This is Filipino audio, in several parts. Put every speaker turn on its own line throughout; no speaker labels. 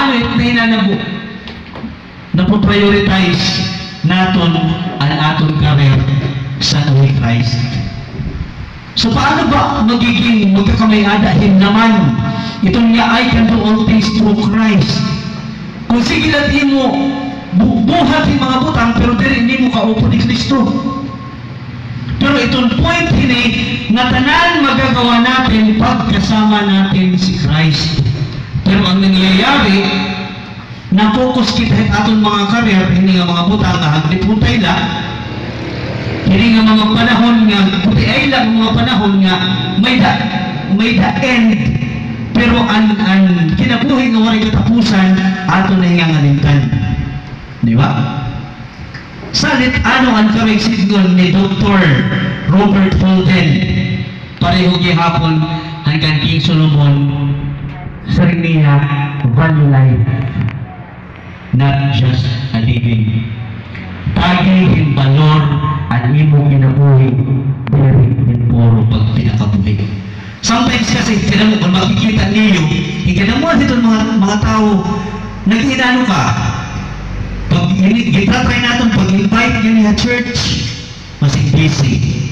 paano itinanabo na po-prioritize naton ang aton career sa Nawi Christ. So paano ba magiging magkakamay-adahin naman itong nga I can do all things through Christ? Kung sige natin mo buhat yung mga butang pero hindi mo kaupo ni Kristo. Pero itong point ini na tanan magagawa natin pagkasama natin si Christ. Pero ang nangyayari, na-focus kita atong mga career, hindi nga mga butang na hagdiputay lang, hindi nga mga panahon nga, puti ay lang mga panahon nga, may the end, pero ang kinabuhi nga waring katapusan, ato na nga ngalintan. Di ba? Salit, ano ang kaming signal ni Dr. Robert Fulton, pareho gihapon hanggang King Solomon, sa niya, value life, not just a living. Tagi yung balor ang imo kinabuhi, very puro pag pinakabuhi. Sometimes kasi, kung makikita niyo, ikinamuha dito mga tao, nag-inano ka, pag itatry natin, pag-invite nyo niya church, mas busy.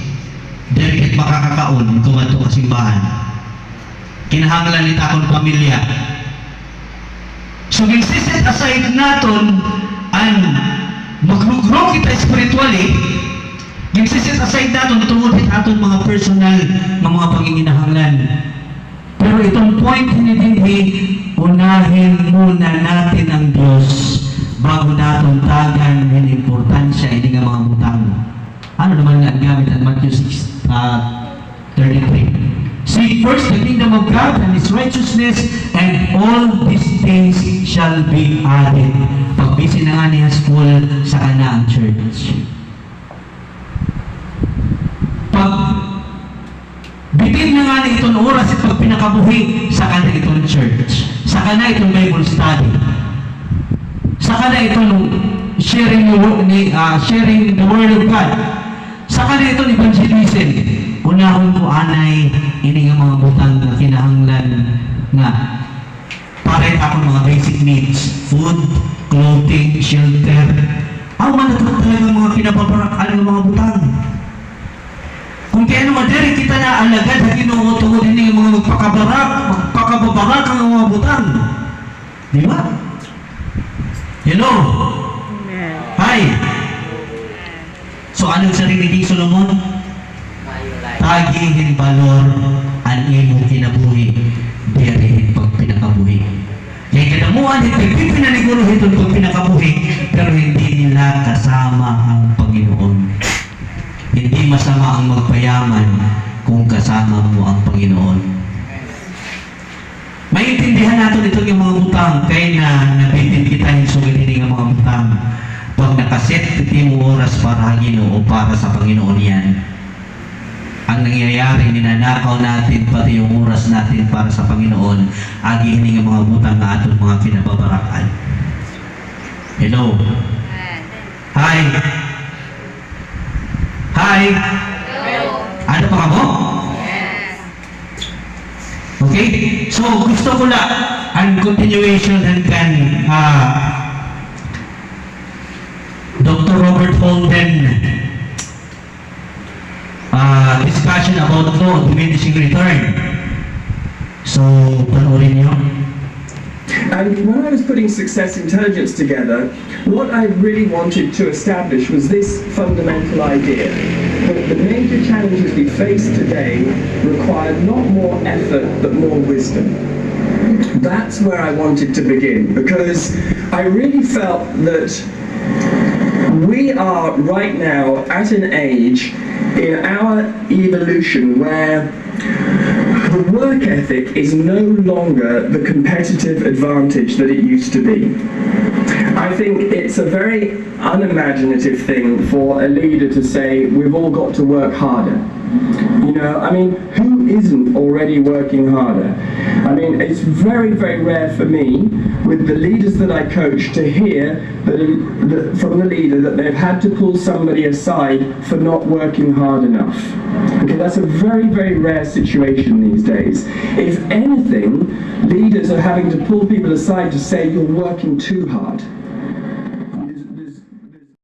Dahil makakakaon, kumato ka simbahan. Kinahanglan nita akong pamilya. So, nagsiset aside natin ang mag-grow kita spiritually, nagsiset aside natin tungod aton mga personal na mga panginginahanglan. Pero itong point hindi unahin muna natin ang Diyos bago natin tagan ng importansya hindi nga mga butang. Ano naman nga gamit ang Matthew 6:33? Seek first the kingdom of God and His righteousness, and all these things shall be added. Pagbisi na nga niya school sa kana ang church. Pag bitin na nga na itong oras at pag pinakabuhi sa kana itong church, sa kana itong Bible study, sa kana itong sharing the Word of God, sa kana itong evangelism. Unahon ko anay ini nga mga butang na kinahanglan nga para ako mga basic needs, food, clothing, shelter. Ang man talaga mga pinapaparak ng mga butang. Kung kaya naman diri kita na alagad na ginuotungod ini mga magpakababarak ang mga butang. Di ba? You know? Hi. So anong sarili ni Solomon? Tagihin balor ang imong kinabuhi, dirihin pag pinakabuhi. Kaya kinamuhan ito, pinaniguruhin ito pag pinakabuhi, pero hindi nila kasama ang Panginoon. Hindi masama ang magpayaman kung kasama mo ang Panginoon. Maintindihan natin ito yung mga butang, kaya nabitin kita yung sugin ng mga butang. Pag nakaset iti mo oras para Ginoo o para sa Panginoon yan, ang nangyayari, ninanakaw natin pati yung oras natin para sa Panginoon, agi hindi nga mga butang na atong mga pinababarakan. Hello? Hi? Hi? Hello? Ano pa ka mo? Yes. Okay? So, gusto ko lang ang continuation ng kan Dr. Robert Fulton discussion about law diminishing return. So, panoorin niyo.
And when I was putting Success Intelligence together, what I really wanted to establish was this fundamental idea that the major challenges we face today require not more effort but more wisdom. That's where I wanted to begin, because I really felt that we are right now at an age in our evolution where the work ethic is no longer the competitive advantage that it used to be. I think it's a very unimaginative thing for a leader to say we've all got to work harder. You know, I mean, who isn't already working harder. I mean, it's very, very rare for me, with the leaders that I coach, to hear from the leader that they've had to pull somebody aside for not working hard enough. Okay, that's a very, very rare situation these days. If anything, leaders are having to pull people aside to say you're working too hard.